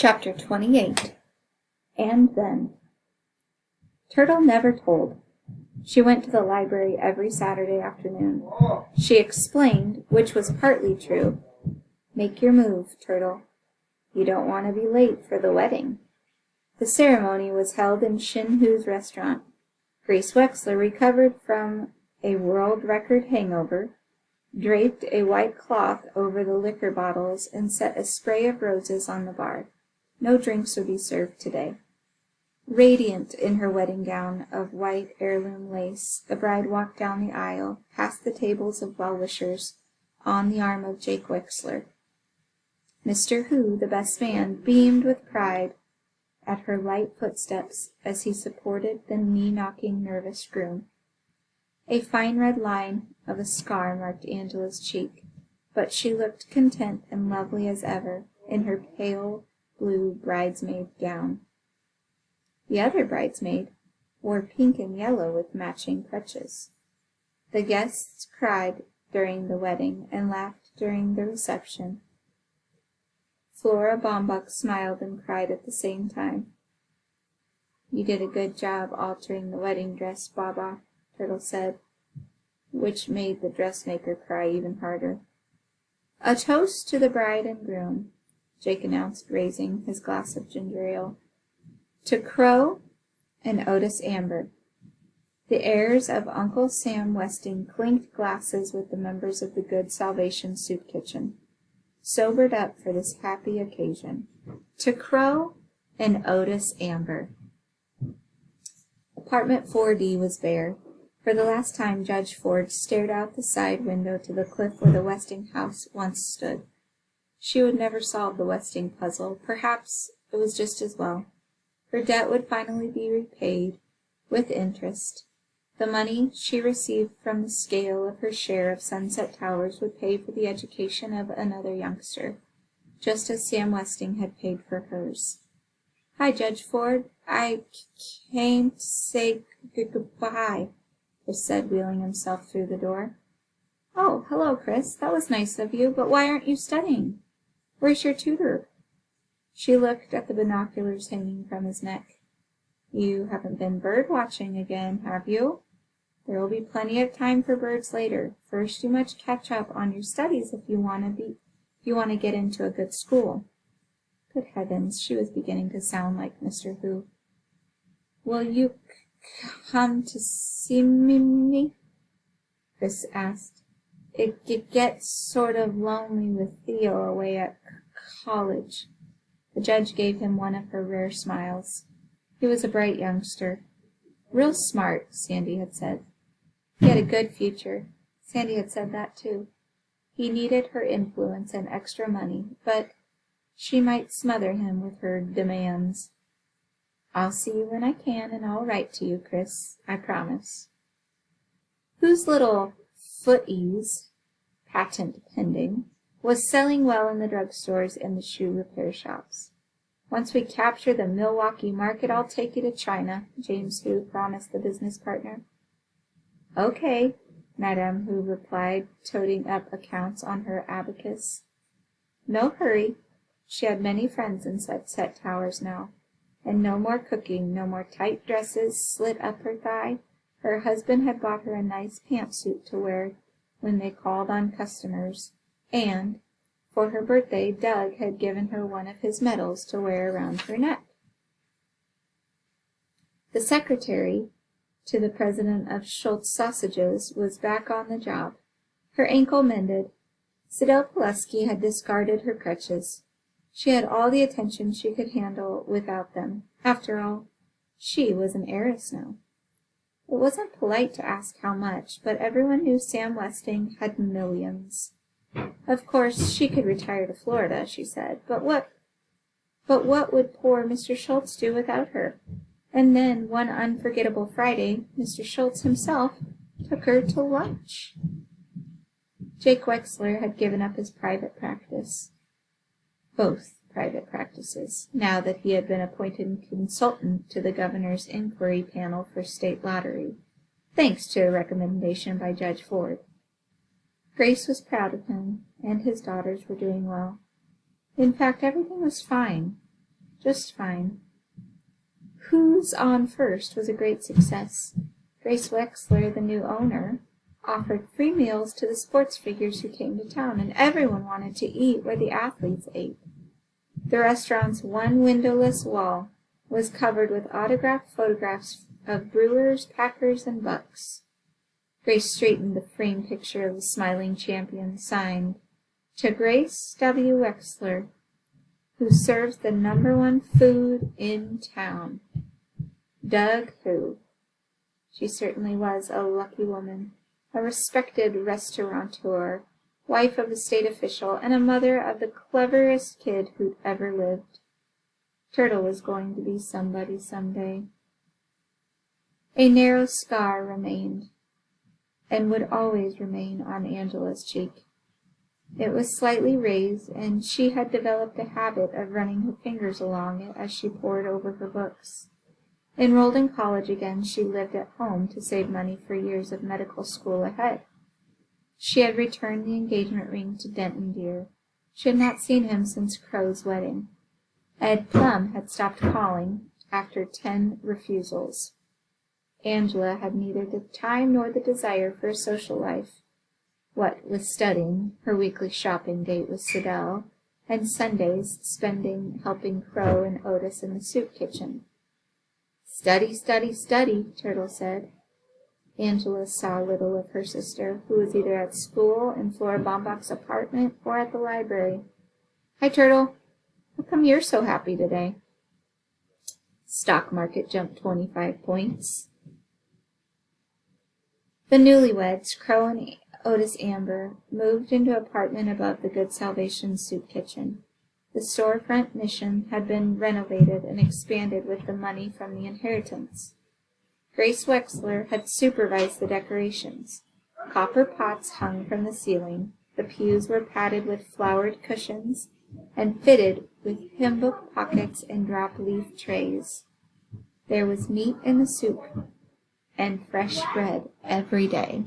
Chapter 28. And then. Turtle never told. She went to the library every Saturday afternoon. She explained, which was partly true. Make your move, Turtle. You don't want to be late for the wedding. The ceremony was held in Shin Hu's restaurant. Grace Wexler recovered from a world record hangover, draped a white cloth over the liquor bottles, and set a spray of roses on the bar. No drinks would be served today. Radiant in her wedding gown of white heirloom lace, the bride walked down the aisle, past the tables of well-wishers, on the arm of Jake Wexler. Mr. Hu, the best man, beamed with pride at her light footsteps as he supported the knee-knocking, nervous groom. A fine red line of a scar marked Angela's cheek, but she looked content and lovely as ever in her pale blue bridesmaid gown. The other bridesmaid wore pink and yellow with matching crutches. The guests cried during the wedding and laughed during the reception. Flora Baumbach smiled and cried at the same time. You did a good job altering the wedding dress, Baba, Turtle said, which made the dressmaker cry even harder. A toast to the bride and groom, Jake announced, raising his glass of ginger ale. To Crow and Otis Amber. The heirs of Uncle Sam Westing clinked glasses with the members of the Good Salvation Soup Kitchen, sobered up for this happy occasion. To Crow and Otis Amber. Apartment 4D was bare. For the last time, Judge Ford stared out the side window to the cliff where the Westing house once stood. She would never solve the Westing puzzle. Perhaps it was just as well. Her debt would finally be repaid, with interest. The money she received from the scale of her share of Sunset Towers would pay for the education of another youngster, just as Sam Westing had paid for hers. Hi, Judge Ford. I came to say goodbye, Chris said, wheeling himself through the door. Oh, hello, Chris. That was nice of you, but why aren't you studying? Where's your tutor? She looked at the binoculars hanging from his neck. You haven't been bird watching again, have you? There will be plenty of time for birds later. First, you must catch up on your studies if you want to get into a good school. Good heavens, she was beginning to sound like Mr. Hu. Will you come to see me? Chris asked. It gets sort of lonely with Theo away at college. The judge gave him one of her rare smiles. He was a bright youngster. Real smart, Sandy had said. He had a good future. Sandy had said that, too. He needed her influence and extra money, but she might smother him with her demands. I'll see you when I can, and I'll write to you, Chris. I promise. Whose little foot-ease, patent pending, was selling well in the drugstores and the shoe repair shops. Once we capture the Milwaukee market, I'll take you to China, James Hu promised the business partner. Okay, Madame Hu replied, toting up accounts on her abacus. No hurry. She had many friends in Sunset Towers now, and no more cooking, no more tight dresses slit up her thigh. Her husband had bought her a nice pantsuit to wear when they called on customers, and for her birthday, Doug had given her one of his medals to wear around her neck. The secretary to the president of Schultz Sausages was back on the job, her ankle mended. Sidel Pulaski had discarded her crutches. She had all the attention she could handle without them. After all, she was an heiress now. It wasn't polite to ask how much, but everyone knew Sam Westing had millions. Of course, she could retire to Florida, she said, but what would poor Mr. Schultz do without her? And then, one unforgettable Friday, Mr. Schultz himself took her to lunch. Jake Wexler had given up his private practice, both private practices, now that he had been appointed consultant to the governor's inquiry panel for state lottery, thanks to a recommendation by Judge Ford. Grace was proud of him, and his daughters were doing well. In fact, everything was fine. Just fine. Who's On First was a great success. Grace Wexler, the new owner, offered free meals to the sports figures who came to town, and everyone wanted to eat where the athletes ate. The restaurant's one windowless wall was covered with autographed photographs of Brewers, Packers, and Bucks. Grace straightened the framed picture of the smiling champion, signed, "To Grace W. Wexler, who serves the #1 food in town. Doug Who." She certainly was a lucky woman, a respected restaurateur, wife of a state official, and a mother of the cleverest kid who'd ever lived. Turtle was going to be somebody someday. A narrow scar remained, and would always remain on Angela's cheek. It was slightly raised, and she had developed a habit of running her fingers along it as she pored over her books. Enrolled in college again, she lived at home to save money for years of medical school ahead. She had returned the engagement ring to Denton Deer. She had not seen him since Crow's wedding. Ed Plum had stopped calling after 10 refusals. Angela had neither the time nor the desire for a social life. What with studying, her weekly shopping date with Siddell, and Sundays spending helping Crow and Otis in the soup kitchen. "Study, study, study," Turtle said. Angela saw little of her sister, who was either at school, in Flora Baumbach's apartment, or at the library. "Hi, Turtle. How come you're so happy today?" "Stock market jumped 25 points. The newlyweds, Crow and Otis Amber, moved into an apartment above the Good Salvation soup kitchen. The storefront mission had been renovated and expanded with the money from the inheritance. Grace Wexler had supervised the decorations. Copper pots hung from the ceiling. The pews were padded with flowered cushions and fitted with hymn book pockets and drop-leaf trays. There was meat in the soup and fresh bread every day.